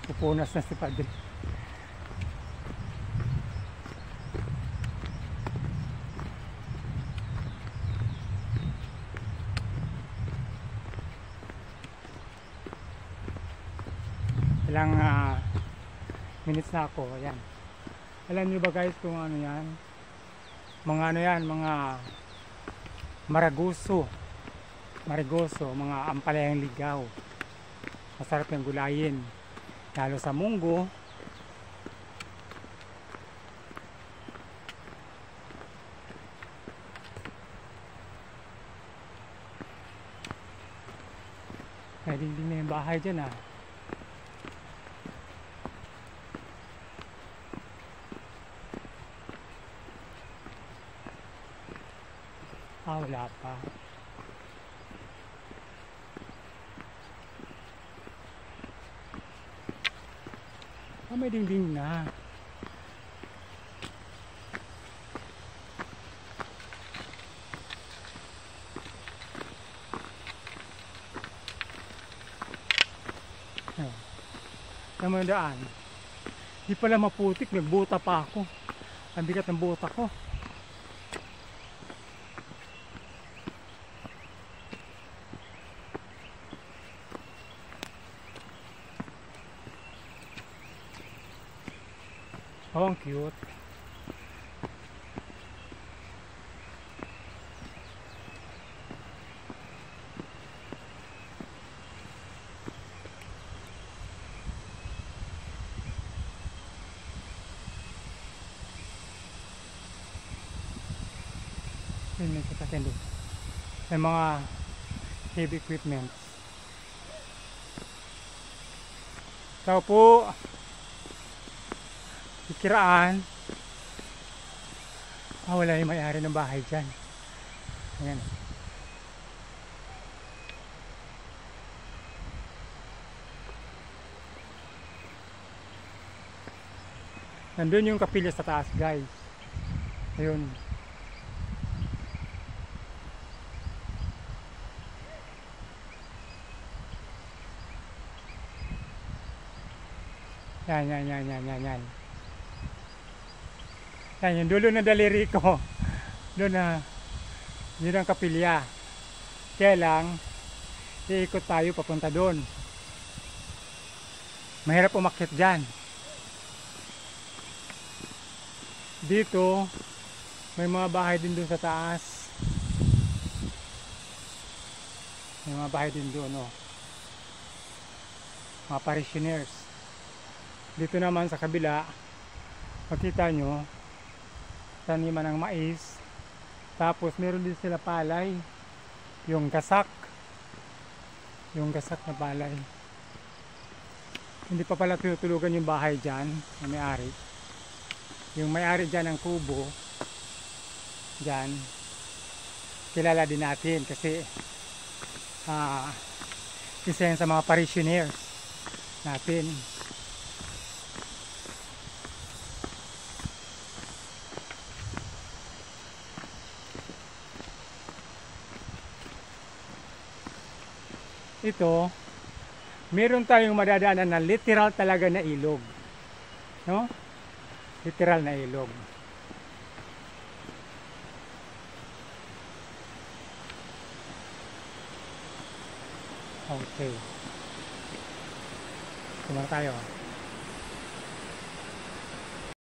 Nagpupunas na si Padre. Ilang minutes na ako. Ayan. Alam nyo ba guys kung ano yan? Mga ano yan, mga maraguso, mga ampalayang ligaw. Masarap yung gulayin, lalo sa munggo. Kaya din na yung bahay dyan ah. Wala pa. May dingding na. Naman daan. Di pala maputik, nagbuta pa ako. Ang bigat ng buta ko. Oh, ang cute. May sasakyan doon. May mga heavy equipment. Tao po. Ikiraan. Wala yung may-ari ng bahay dyan. Ayan. Nandun yung kapilya sa taas guys. Ayun. Yan. Yan, yung dulo ng daliri ko. Doon na, yun ang kapilya. Kaya lang, iikot tayo papunta doon. Mahirap umakyat dyan. Dito, may mga bahay din doon sa taas. May mga bahay din doon, oh. Mga parishioners. Dito naman sa kabila, makita nyo, taniman ng mais. Tapos meron din sila palay. Yung gasak na palay. Hindi pa pala tinutulugan yung bahay dyan na may-ari. Yung may-ari dyan ng kubo dyan, kilala din natin kasi isa yan sa mga parishioners natin. Ito, meron tayong madadaanan na literal talaga na ilog. No? Literal na ilog. Okay. Kumara tayo.